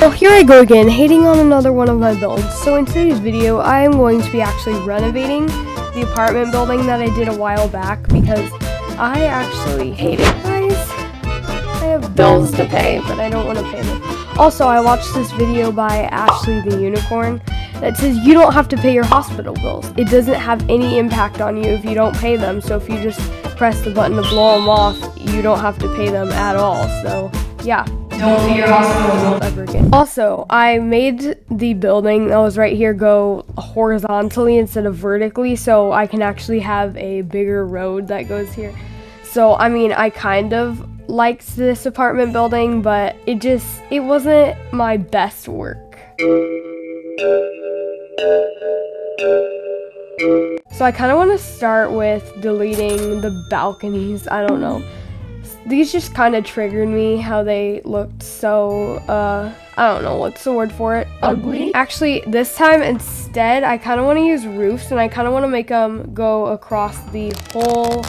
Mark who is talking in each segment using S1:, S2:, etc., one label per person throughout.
S1: Well, here I go again, hating on another one of my builds. So in today's video, I am going to be actually renovating the apartment building that I did a while back because I actually hate it, guys. I have bills to pay, but I don't want to pay them. Also, I watched this video by Ashley the Unicorn that says you don't have to pay your hospital bills. It doesn't have any impact on you if you don't pay them. So if you just press the button to blow them off, you don't have to pay them at all. So yeah. Don't pay your hospital bills ever again. Also, I made the building that was right here go horizontally instead of vertically, so I can actually have a bigger road that goes here. So, I mean, I kind of liked this apartment building, but it wasn't my best work. So I kind of want to start with deleting the balconies. I don't know. These just kind of triggered me, how they looked so, I don't know, what's the word for it? Ugly? Actually, this time instead, I kind of want to use roofs, and I kind of want to make them go across the whole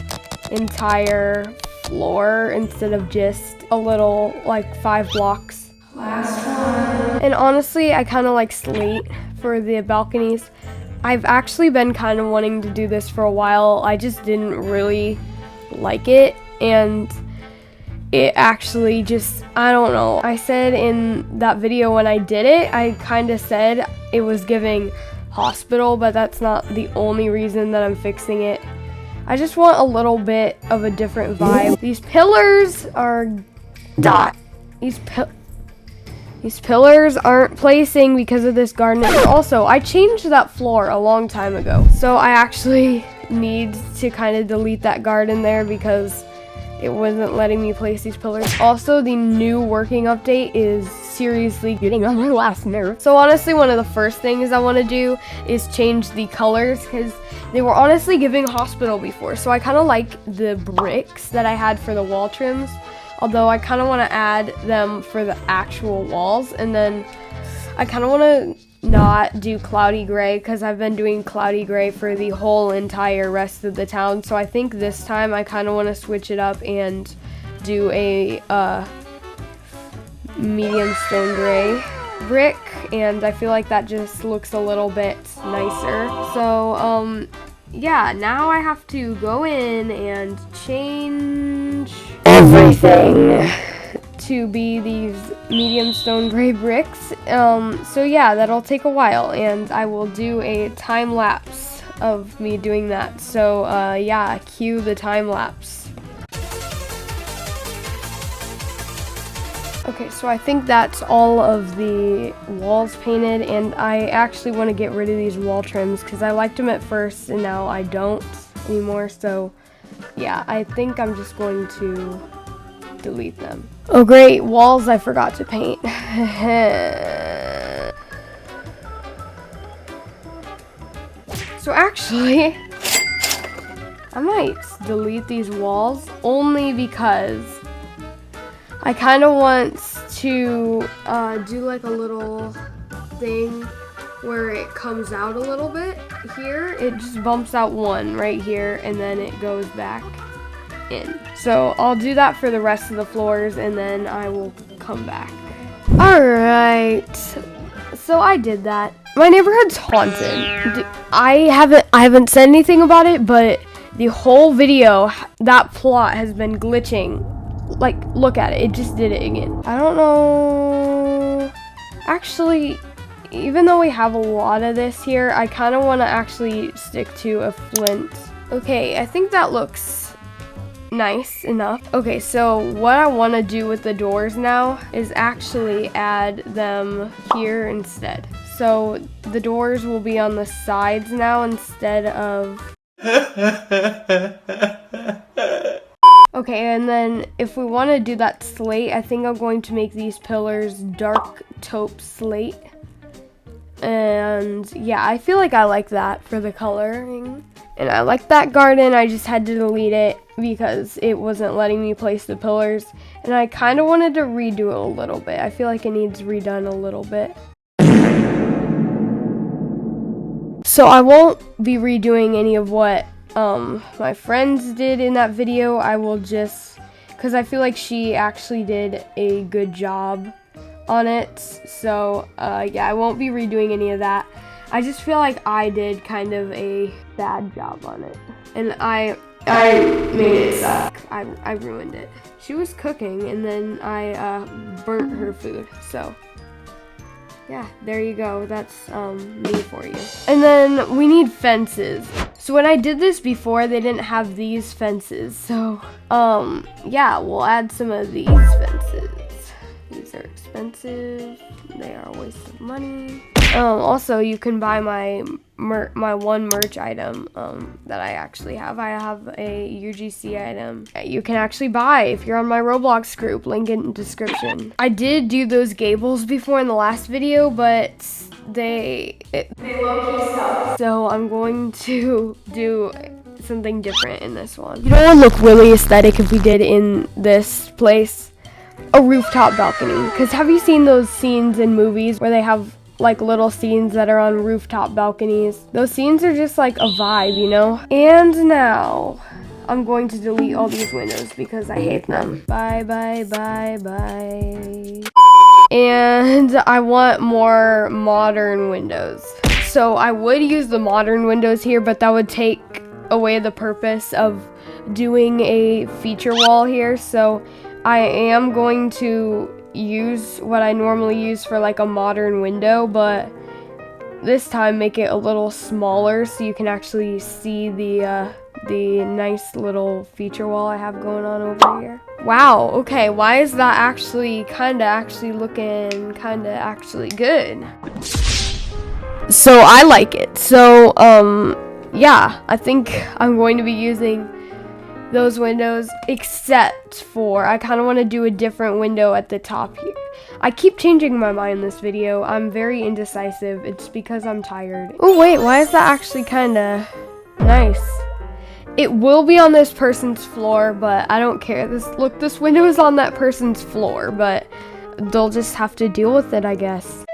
S1: entire floor instead of just a little, like, 5 blocks. Last one. And honestly, I kind of like slate for the balconies. I've actually been kind of wanting to do this for a while. I just didn't really like it, and it actually just, I don't know. I said in that video when I did it, I kind of said it was giving hospital, but that's not the only reason that I'm fixing it. I just want a little bit of a different vibe. These pillars are dot. These pillars aren't placing because of this garden. Also, I changed that floor a long time ago, so I actually need to kind of delete that garden there because it wasn't letting me place these pillars. Also, the new working update is seriously getting on my last nerve. So honestly, one of the first things I want to do is change the colors because they were honestly giving hospital before. So I kind of like the bricks that I had for the wall trims, although I kind of want to add them for the actual walls. And then I kind of want to not do cloudy gray because I've been doing cloudy gray for the whole entire rest of the town. So I think this time I kind of want to switch it up and do a medium stone gray brick, and I feel like that just looks a little bit nicer. So yeah, now I have to go in and change everything to be these medium stone gray bricks. So yeah, that'll take a while, and I will do a time lapse of me doing that. So yeah, cue the time lapse. Okay, so I think that's all of the walls painted, and I actually want to get rid of these wall trims because I liked them at first and now I don't anymore. So yeah, I think I'm just going to delete them. Oh great, walls I forgot to paint. So actually, I might delete these walls only because I kind of want to do like a little thing where it comes out a little bit here. It just bumps out one right here and then it goes back in. So I'll do that for the rest of the floors and then I will come back. Alright, so I did that. My neighborhood's haunted. I haven't said anything about it, but the whole video, that plot has been glitching. Like, look at it, it just did it again. I don't know. Actually, even though we have a lot of this here, I kind of want to actually stick to a flint. Okay, I think that looks nice enough. Okay, so what I want to do with the doors now is actually add them here instead. So the doors will be on the sides now instead of... Okay, and then if we want to do that slate, I think I'm going to make these pillars dark taupe slate. And yeah, I feel like I like that for the coloring. And I like that garden, I just had to delete it because it wasn't letting me place the pillars. And I kind of wanted to redo it a little bit. I feel like it needs redone a little bit. So I won't be redoing any of what my friends did in that video. I will just, because I feel like she actually did a good job on it. So yeah, I won't be redoing any of that. I just feel like I did kind of a bad job on it, and I made it suck. I ruined it. She was cooking, and then I burnt her food. So yeah, there you go. That's me for you. And then we need fences. So when I did this before, they didn't have these fences. So yeah, we'll add some of these fences. These are expensive. They are a waste of money. Also, you can buy my one merch item that I actually have. I have a UGC item that you can actually buy if you're on my Roblox group. Link in description. I did do those gables before in the last video, but they low-key suck. So I'm going to do something different in this one. You know what would look really aesthetic if we did in this place? A rooftop balcony. Because have you seen those scenes in movies where they have like little scenes that are on rooftop balconies? Those scenes are just like a vibe, you know? And now I'm going to delete all these windows because I hate them. Bye, bye, bye, bye. And I want more modern windows. So I would use the modern windows here, but that would take away the purpose of doing a feature wall here. So I am going to use what I normally use for like a modern window, but this time make it a little smaller so you can actually see the nice little feature wall I have going on over here. Wow, okay, why is that actually looking good? So I like it. So yeah, I think I'm going to be using those windows, except for I kind of want to do a different window at the top here. I keep changing my mind in this video. I'm very indecisive. It's because I'm tired. Oh wait, why is that actually kind of nice? It will be on this person's floor, but I don't care. This window is on that person's floor, but they'll just have to deal with it, I guess.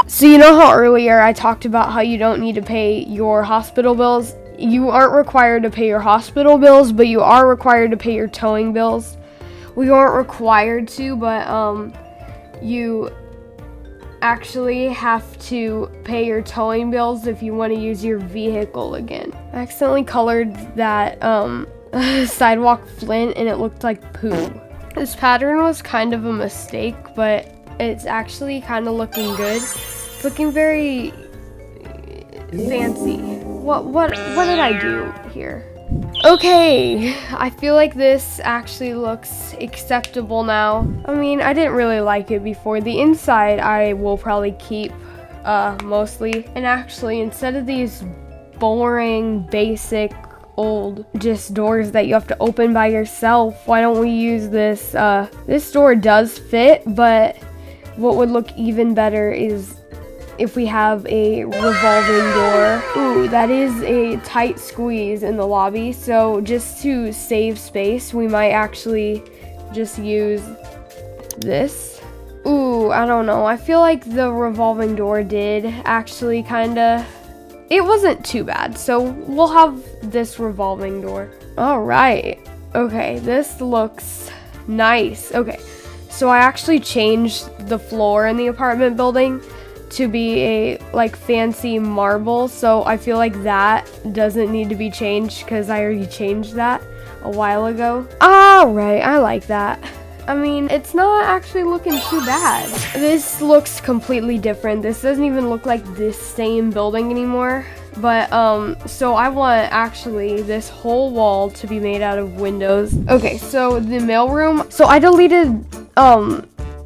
S1: So you know how earlier I talked about how you don't need to pay your hospital bills? You aren't required to pay your hospital bills, but you are required to pay your towing bills. We aren't required to, but you actually have to pay your towing bills if you want to use your vehicle again. I accidentally colored that sidewalk flint and it looked like poo. This pattern was kind of a mistake, but it's actually kind of looking good. It's looking very fancy. What did I do here? Okay, I feel like this actually looks acceptable now. I mean, I didn't really like it before. The inside I will probably keep mostly. And actually, instead of these boring, basic, old just doors that you have to open by yourself, why don't we use this? This door does fit, but what would look even better is if we have a revolving door. Ooh, that is a tight squeeze in the lobby. So just to save space, we might actually just use this. Ooh, I don't know. I feel like the revolving door did actually it wasn't too bad. So we'll have this revolving door. All right. Okay, this looks nice. Okay, so I actually changed the floor in the apartment building to be a like fancy marble, so I feel like that doesn't need to be changed because I already changed that a while ago. Alright, I like that. I mean, it's not actually looking too bad. This looks completely different. This doesn't even look like this same building anymore. But so I want actually this whole wall to be made out of windows. Okay, so the mailroom. So I deleted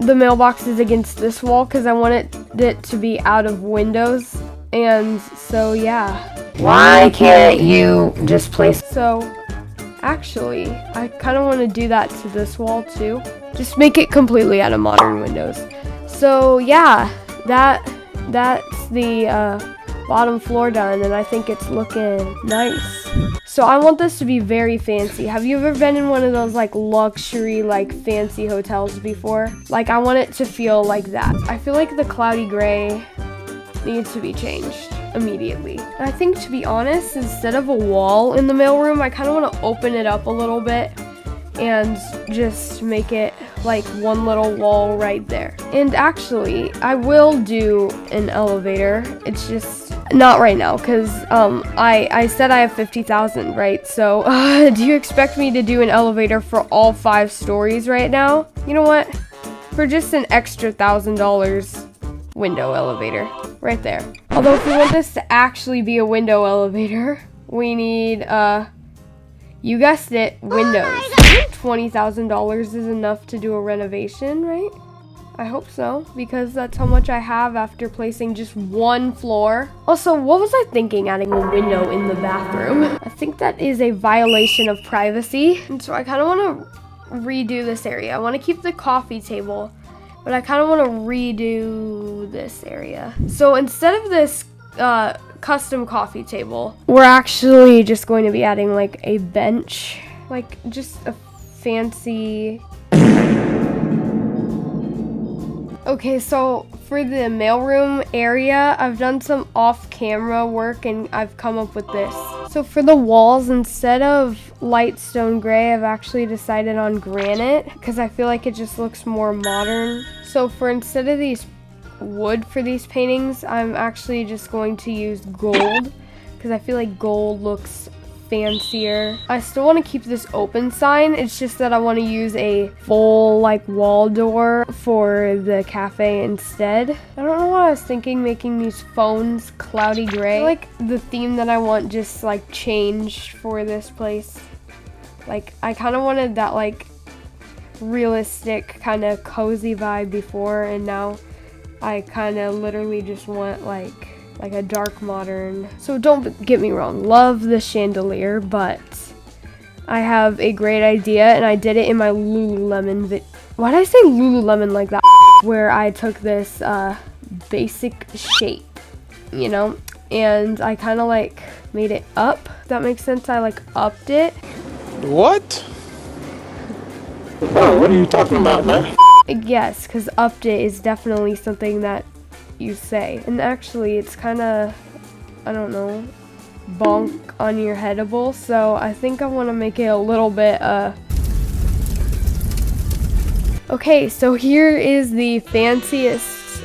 S1: the mailboxes against this wall because I wanted it to be out of windows. And so yeah.
S2: Why can't you just place?
S1: So actually, I kind of want to do that to this wall too. Just make it completely out of modern windows. So yeah, that's the bottom floor done, and I think it's looking nice. So I want this to be very fancy. Have you ever been in one of those like luxury, like fancy hotels before? Like I want it to feel like that. I feel like the cloudy gray needs to be changed immediately. And I think, to be honest, instead of a wall in the mailroom, I kind of want to open it up a little bit and just make it like one little wall right there. And actually, I will do an elevator. It's just not right now because I said I have 50,000, right? So do you expect me to do an elevator for all 5 stories right now? You know what? For just an extra $1,000 window elevator right there. Although if we want this to actually be a window elevator, we need you guessed it, windows. $20,000 is enough to do a renovation, right? I hope so, because that's how much I have after placing just 1 floor. Also, what was I thinking adding a window in the bathroom? I think that is a violation of privacy. And so I kind of want to redo this area. I want to keep the coffee table, but I kind of want to redo this area. So instead of this custom coffee table, we're actually just going to be adding like a bench, like just a fancy. Okay, so for the mailroom area, I've done some off-camera work and I've come up with this. So for the walls, instead of light stone gray, I've actually decided on granite because I feel like it just looks more modern. So for instead of these wood for these paintings, I'm actually just going to use gold because I feel like gold looks fancier. I still want to keep this open sign. It's just that I want to use a full like wall door for the cafe instead. I don't know what I was thinking making these phones cloudy gray. I feel like the theme that I want just like changed for this place. Like I kind of wanted that like realistic kind of cozy vibe before, and now I kind of literally just want like a dark modern. So don't get me wrong, love the chandelier, but I have a great idea and I did it in my Lululemon why did I say Lululemon like that? Where I took this basic shape, you know, and I kind of like made it up. If that makes sense. I like upped it.
S3: What? Oh, what are you talking about, man?
S1: Yes, because upped it is definitely something that you say. And actually, it's kind of, I don't know, bonk on your headable. So I think I want to make it a little bit, Okay, so here is the fanciest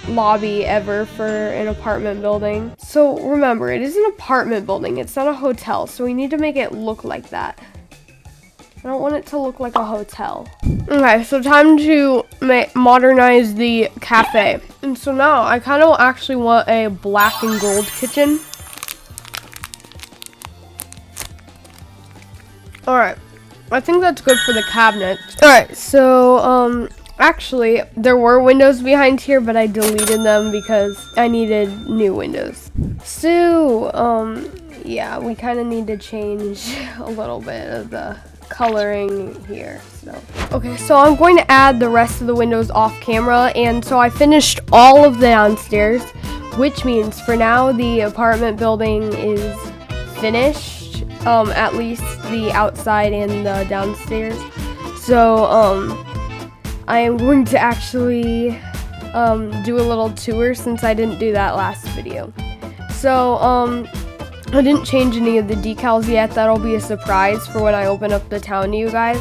S1: lobby ever for an apartment building. So remember, it is an apartment building. It's not a hotel. So we need to make it look like that. I don't want it to look like a hotel. Okay, so time to modernize the cafe. And so now I kind of actually want a black and gold kitchen. Alright, I think that's good for the cabinets. Alright, so actually there were windows behind here, but I deleted them because I needed new windows. So, yeah, we kind of need to change a little bit of the coloring here. So okay, so I'm going to add the rest of the windows off camera, and so I finished all of the downstairs, which means for now the apartment building is finished, at least the outside and the downstairs. So I am going to actually do a little tour since I didn't do that last video. So I didn't change any of the decals yet. That'll be a surprise for when I open up the town to you guys,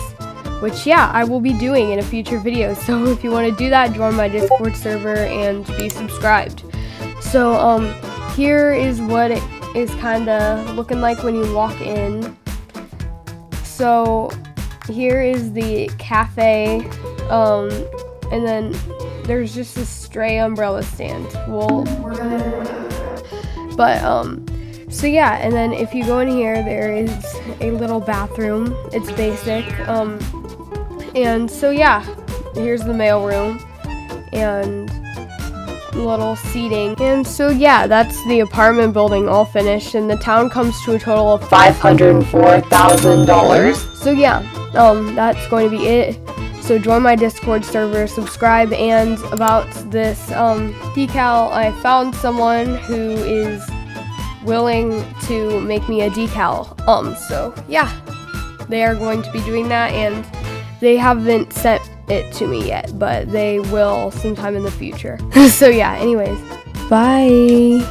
S1: which yeah, I will be doing in a future video. So if you want to do that, join my Discord server and be subscribed. So here is what it is kind of looking like when you walk in. So here is the cafe, and then there's just a stray umbrella stand. Well, we're gonna, but so yeah, and then if you go in here, there is a little bathroom. It's basic. And so yeah, here's the mailroom and little seating. And so yeah, that's the apartment building all finished, and the town comes to a total of $504,000. So yeah, that's going to be it. So join my Discord server, subscribe, and about this decal, I found someone who is willing to make me a decal. So yeah, they are going to be doing that, and they haven't sent it to me yet, but they will sometime in the future. So yeah, anyways, bye.